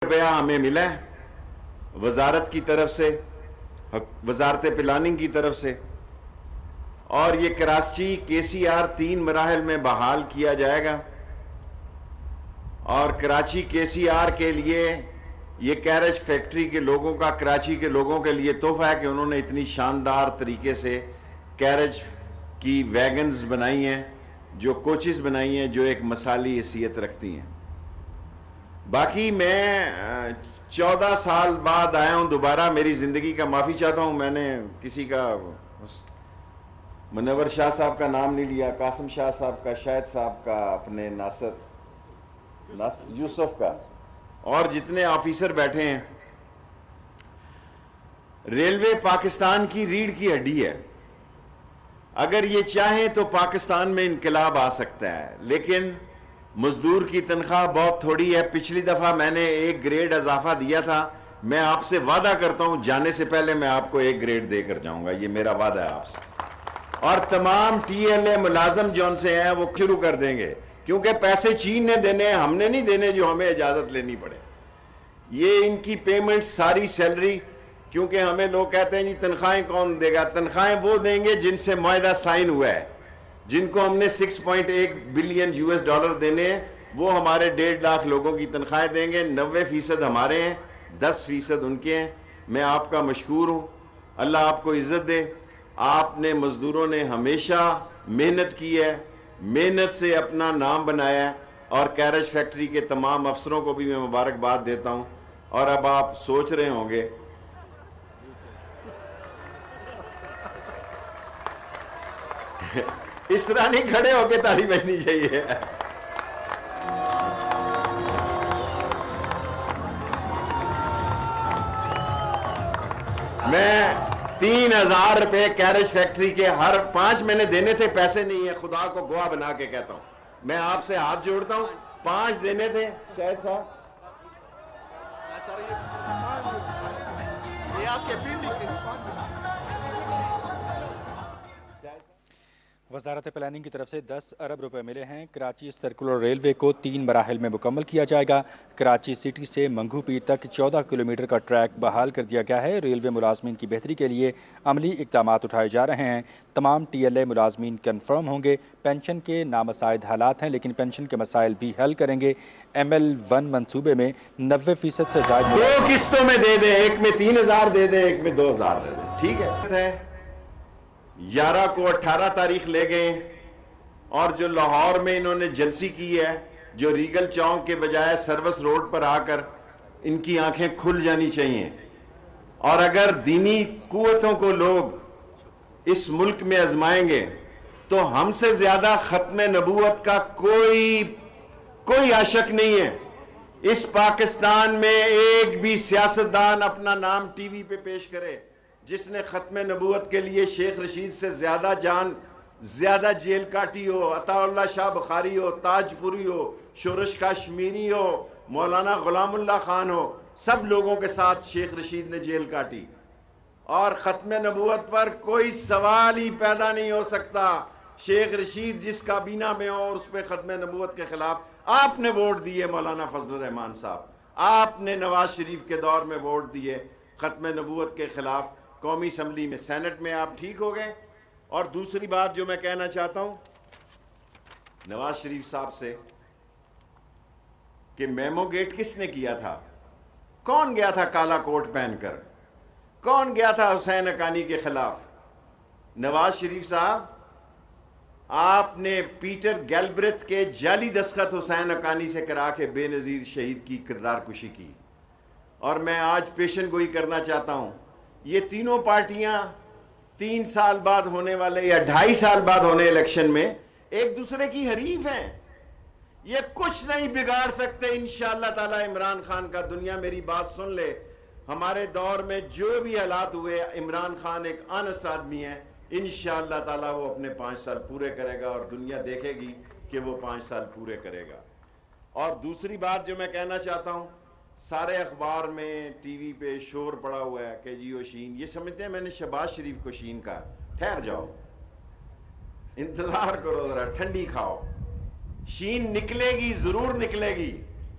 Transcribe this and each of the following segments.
روپیہ ہمیں ملا ہے وزارت کی طرف سے، وزارت پلاننگ کی طرف سے، اور یہ کراچی کے سی آر 3 مراحل میں بحال کیا جائے گا. اور کراچی کے سی آر کے لیے یہ کیرج فیکٹری کے لوگوں کا، کراچی کے لوگوں کے لیے تحفہ ہے کہ انہوں نے اتنی شاندار طریقے سے کیرج کی ویگنز بنائی ہیں، جو کوچز بنائی ہیں، جو ایک مثالی حیثیت رکھتی ہیں. باقی میں 14 سال بعد آیا ہوں دوبارہ. میری زندگی کا معافی چاہتا ہوں، میں نے کسی کا منور شاہ صاحب کا نام نہیں لیا، قاسم شاہ صاحب کا، شاہد صاحب کا، اپنے ناصر یوسف کا، اور جتنے آفیسر بیٹھے ہیں. ریلوے پاکستان کی ریڑھ کی ہڈی ہے. اگر یہ چاہیں تو پاکستان میں انقلاب آ سکتا ہے، لیکن مزدور کی تنخواہ بہت تھوڑی ہے. پچھلی دفعہ میں نے 1 گریڈ اضافہ دیا تھا. میں آپ سے وعدہ کرتا ہوں جانے سے پہلے میں آپ کو 1 گریڈ دے کر جاؤں گا، یہ میرا وعدہ ہے آپ سے. اور تمام ٹی ایل اے ملازم جون سے ہیں وہ شروع کر دیں گے، کیونکہ پیسے چین نے دینے ہیں، ہم نے نہیں دینے جو ہمیں اجازت لینی پڑے. یہ ان کی پیمنٹ ساری سیلری، کیونکہ ہمیں لوگ کہتے ہیں جی تنخواہیں کون دے گا. تنخواہیں وہ دیں گے جن سے معاہدہ سائن ہوا ہے، جن کو ہم نے 6.1 بلین $US دینے ہیں. وہ ہمارے 1.5 لاکھ لوگوں کی تنخواہیں دیں گے. 90% ہمارے ہیں، 10% ان کے ہیں. میں آپ کا مشکور ہوں، اللہ آپ کو عزت دے. آپ نے مزدوروں نے ہمیشہ محنت کی ہے، محنت سے اپنا نام بنایا ہے. اور کیرج فیکٹری کے تمام افسروں کو بھی میں مبارکباد دیتا ہوں. اور اب آپ سوچ رہے ہوں گے اس طرح نہیں کھڑے ہو کے تالی بجنی چاہیے. میں 3,000 روپے کیرج فیکٹری کے ہر 5 مہینے دینے تھے، پیسے نہیں ہیں، خدا کو گواہ بنا کے کہتا ہوں. میں آپ سے ہاتھ جوڑتا ہوں، 5 دینے تھے. شاہد صاحب وزارت پلاننگ کی طرف سے 10 ارب روپے ملے ہیں. کراچی سرکولر ریلوے کو 3 مراحل میں مکمل کیا جائے گا. کراچی سٹی سے منگو پیر تک 14 کلومیٹر کا ٹریک بحال کر دیا گیا ہے. ریلوے ملازمین کی بہتری کے لیے عملی اقدامات اٹھائے جا رہے ہیں. تمام ٹی ایل اے ملازمین کنفرم ہوں گے. پینشن کے نامساعد حالات ہیں، لیکن پینشن کے مسائل بھی حل کریں گے. ML1 منصوبے میں 90% سے زائد 2 قسطوں میں دے دیں، ایک میں 3,000 دے دیں، ایک میں 2,000 دے دیں، ٹھیک ہے. 11 کو 18 تاریخ لے گئے. اور جو لاہور میں انہوں نے جلسی کی ہے، جو ریگل چوک کے بجائے سروس روڈ پر آ کر، ان کی آنکھیں کھل جانی چاہیے. اور اگر دینی قوتوں کو لوگ اس ملک میں آزمائیں گے تو ہم سے زیادہ ختم نبوت کا کوئی عاشق نہیں ہے. اس پاکستان میں ایک بھی سیاستدان اپنا نام ٹی وی پہ پیش کرے جس نے ختم نبوت کے لیے شیخ رشید سے زیادہ جیل کاٹی ہو، عطا اللہ شاہ بخاری ہو، تاج پوری ہو، شورش کشمیری ہو، مولانا غلام اللہ خان ہو، سب لوگوں کے ساتھ شیخ رشید نے جیل کاٹی. اور ختم نبوت پر کوئی سوال ہی پیدا نہیں ہو سکتا. شیخ رشید جس کابینہ میں ہو اور اس پہ ختم نبوت کے خلاف آپ نے ووٹ دیے. مولانا فضل الرحمان صاحب، آپ نے نواز شریف کے دور میں ووٹ دیے ختم نبوت کے خلاف. قومی اسمبلی میں، سینٹ میں آپ ٹھیک ہو گئے. اور دوسری بات جو میں کہنا چاہتا ہوں نواز شریف صاحب سے، کہ میمو گیٹ کس نے کیا تھا؟ کون گیا تھا کالا کوٹ پہن کر؟ کون گیا تھا حسین حقانی کے خلاف؟ نواز شریف صاحب، آپ نے پیٹر گیلبرتھ کے جعلی دستخط حسین حقانی سے کرا کے بے نظیر شہید کی کردار کشی کی. اور میں آج پیشن گوئی کرنا چاہتا ہوں، یہ تینوں پارٹیاں 3 سال بعد ہونے والے یا 2.5 سال بعد ہونے الیکشن میں ایک دوسرے کی حریف ہیں. یہ کچھ نہیں بگاڑ سکتے انشاءاللہ تعالی عمران خان کا. دنیا میری بات سن لے، ہمارے دور میں جو بھی حالات ہوئے، عمران خان ایک آنسٹ آدمی ہے. انشاءاللہ تعالی وہ اپنے 5 سال پورے کرے گا اور دنیا دیکھے گی کہ وہ 5 سال پورے کرے گا. اور دوسری بات جو میں کہنا چاہتا ہوں، سارے اخبار میں ٹی وی پہ شور پڑا ہوا ہے کہ جی وہ شین، یہ سمجھتے ہیں میں نے شہباز شریف کو شین کہا. ٹھہر جاؤ، انتظار کرو ذرا، ٹھنڈی کھاؤ. شین نکلے گی، ضرور نکلے گی.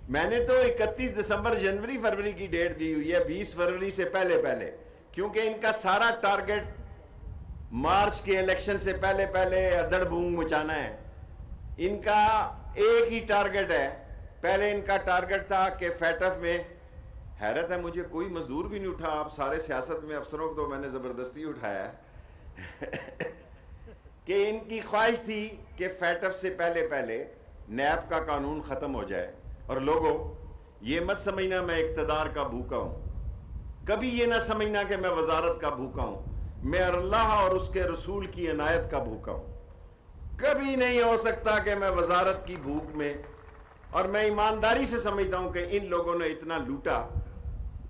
میں نے تو 31 دسمبر جنوری فروری کی ڈیٹ دی ہوئی ہے، 20 فروری سے پہلے پہلے، کیونکہ ان کا سارا ٹارگٹ مارچ کے الیکشن سے پہلے پہلے ادڑ بونگ مچانا ہے۔ ان کا ایک ہی ٹارگٹ ہے، پہلے ان کا ٹارگٹ تھا کہ فیٹف میں، حیرت ہے مجھے کوئی مزدور بھی نہیں اٹھا، آپ سارے سیاست میں افسروں کو تو میں نے زبردستی اٹھایا ہے کہ ان کی خواہش تھی کہ فیٹف سے پہلے پہلے نیب کا قانون ختم ہو جائے۔ اور لوگوں یہ مت سمجھنا میں اقتدار کا بھوکا ہوں، کبھی یہ نہ سمجھنا کہ میں وزارت کا بھوکا ہوں، میں اللہ اور اس کے رسول کی عنایت کا بھوکا ہوں۔ کبھی نہیں ہو سکتا کہ میں وزارت کی بھوک میں، اور میں ایمانداری سے سمجھتا ہوں کہ ان لوگوں نے اتنا لوٹا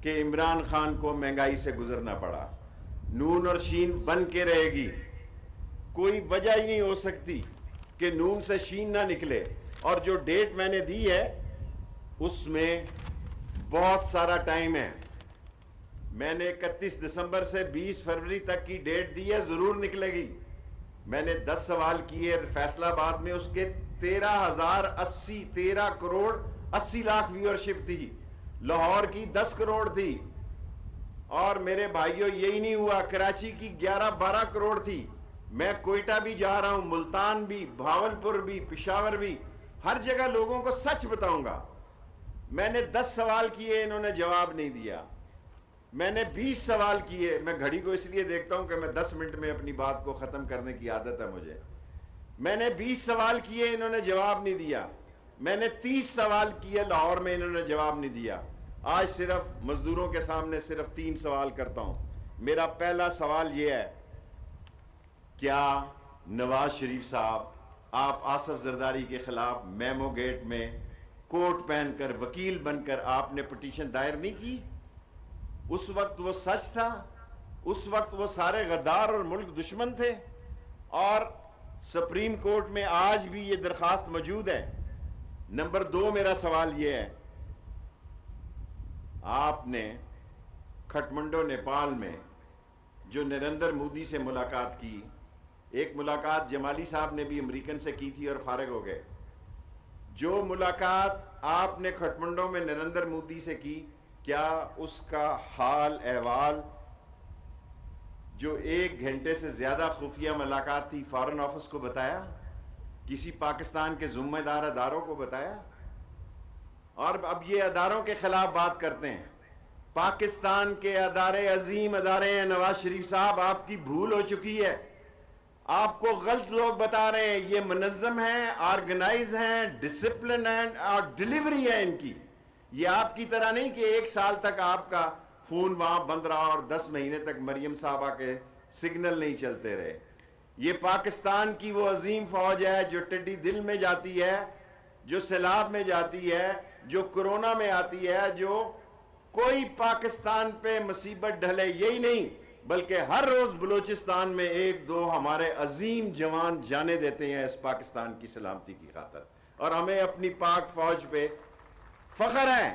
کہ عمران خان کو مہنگائی سے گزرنا پڑا۔ نون اور شین بن کے رہے گی، کوئی وجہ ہی نہیں ہو سکتی کہ نون سے شین نہ نکلے۔ اور جو ڈیٹ میں نے دی ہے اس میں بہت سارا ٹائم ہے، میں نے 31 دسمبر سے 20 فروری تک کی ڈیٹ دی ہے، ضرور نکلے گی۔ میں نے 10 سوال کیے فیصلہ آباد میں، اس کے 13 کروڑ 80 لاکھ ویورشپ تھی، لاہور کی 10 کروڑ تھی، اور میرے بھائیوں یہی نہیں ہوا، کراچی کی 11-12 کروڑ تھی۔ میں کوئٹہ بھی جا رہا ہوں، ملتان بھی، بھاولپور بھی، پشاور بھی، ہر جگہ لوگوں کو سچ بتاؤں گا۔ میں نے 10 سوال کیے، انہوں نے جواب نہیں دیا۔ میں نے 20 سوال کیے، میں گھڑی کو اس لیے دیکھتا ہوں کہ میں 10 منٹ میں اپنی بات کو ختم کرنے کی عادت ہے مجھے۔ میں نے 20 سوال کیے، انہوں نے جواب نہیں دیا۔ میں نے 30 سوال کیے لاہور میں، انہوں نے جواب نہیں دیا۔ آج صرف مزدوروں کے سامنے صرف 3 سوال کرتا ہوں۔ میرا پہلا سوال یہ ہے، کیا نواز شریف صاحب آپ آصف زرداری کے خلاف میمو گیٹ میں کوٹ پہن کر وکیل بن کر آپ نے پٹیشن دائر نہیں کی؟ اس وقت وہ سچ تھا، اس وقت وہ سارے غدار اور ملک دشمن تھے، اور سپریم کورٹ میں آج بھی یہ درخواست موجود ہے۔ نمبر 2 میرا سوال یہ ہے، آپ نے کھٹمنڈو نیپال میں جو نریندر مودی سے ملاقات کی، ایک ملاقات جمالی صاحب نے بھی امریکن سے کی تھی اور فارغ ہو گئے، جو ملاقات آپ نے کھٹمنڈو میں نریندر مودی سے کی، کیا اس کا حال احوال جو 1 گھنٹے سے زیادہ خفیہ ملاقات تھی فارن آفس کو بتایا؟ کسی پاکستان کے ذمہ دار اداروں کو بتایا؟ اور اب یہ اداروں کے خلاف بات کرتے ہیں۔ پاکستان کے ادارے عظیم ادارے ہیں نواز شریف صاحب، آپ کی بھول ہو چکی ہے، آپ کو غلط لوگ بتا رہے ہیں، یہ منظم ہیں، آرگنائز ہیں، ڈسپلن ہیں، اور ڈیلیوری ہے ان کی۔ یہ آپ کی طرح نہیں کہ 1 سال تک آپ کا فون وہاں بند رہا اور 10 مہینے تک مریم صاحبہ کے سگنل نہیں چلتے رہے۔ یہ پاکستان کی وہ عظیم فوج ہے جو ٹڈی دل میں جاتی ہے، جو سیلاب میں جاتی ہے، جو کرونا میں آتی ہے، جو کوئی پاکستان پہ مصیبت ڈھلے یہی نہیں، بلکہ ہر روز بلوچستان میں 1-2 ہمارے عظیم جوان جانے دیتے ہیں اس پاکستان کی سلامتی کی خاطر، اور ہمیں اپنی پاک فوج پہ فخر ہے۔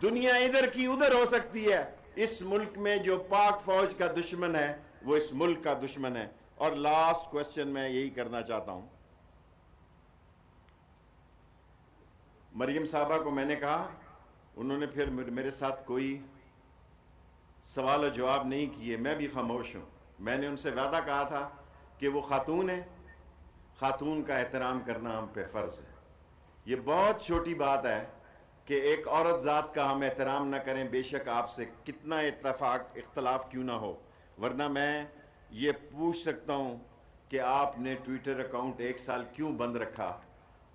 دنیا ادھر کی ادھر ہو سکتی ہے، اس ملک میں جو پاک فوج کا دشمن ہے وہ اس ملک کا دشمن ہے۔ اور لاسٹ کوسچن میں یہی کرنا چاہتا ہوں، مریم صاحبہ کو میں نے کہا، انہوں نے پھر میرے ساتھ کوئی سوال و جواب نہیں کیے، میں بھی خاموش ہوں۔ میں نے ان سے وعدہ کہا تھا کہ وہ خاتون ہے، خاتون کا احترام کرنا ہم پہ فرض ہے۔ یہ بہت چھوٹی بات ہے کہ ایک عورت ذات کا ہم احترام نہ کریں، بے شک آپ سے کتنا اختلاف کیوں نہ ہو، ورنہ میں یہ پوچھ سکتا ہوں کہ آپ نے ٹویٹر اکاؤنٹ 1 سال کیوں بند رکھا،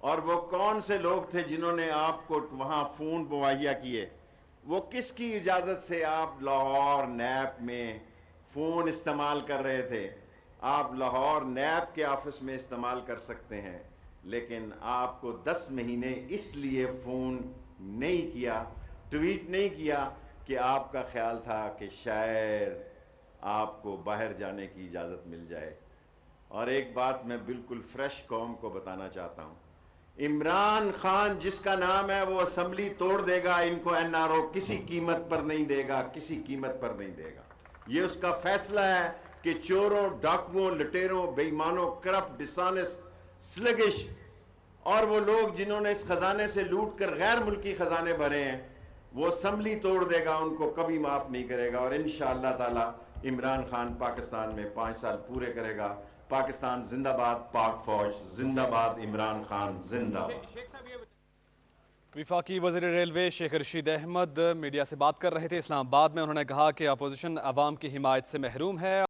اور وہ کون سے لوگ تھے جنہوں نے آپ کو وہاں فون مہیا کیے، وہ کس کی اجازت سے آپ لاہور نیب میں فون استعمال کر رہے تھے؟ آپ لاہور نیب کے آفس میں استعمال کر سکتے ہیں، لیکن آپ کو 10 مہینے اس لیے فون نہیں کیا، ٹویٹ نہیں کیا کہ آپ کا خیال تھا کہ شاید آپ کو باہر جانے کی اجازت مل جائے۔ اور ایک بات میں بالکل فریش قوم کو بتانا چاہتا ہوں، عمران خان جس کا نام ہے وہ اسمبلی توڑ دے گا، ان کو NRO کسی قیمت پر نہیں دے گا، کسی قیمت پر نہیں دے گا۔ یہ اس کا فیصلہ ہے کہ چوروں، ڈاکوؤں، لٹیروں، بے ایمانوں، کرپٹ، ڈسانس، سلگش اور وہ لوگ جنہوں نے اس خزانے سے لوٹ کر غیر ملکی خزانے بھرے ہیں وہ اسمبلی توڑ دے گا، ان کو کبھی معاف نہیں کرے گا، اور انشاءاللہ تعالی عمران خان پاکستان میں 5 سال پورے کرے گا۔ پاکستان زندہ باد، پاک فوج زندہ باد، عمران خان زندہ باد۔ وفاقی وزیر ریلوے شیخ رشید احمد میڈیا سے بات کر رہے تھے اسلام آباد میں۔ انہوں نے کہا کہ اپوزیشن عوام کی حمایت سے محروم ہے۔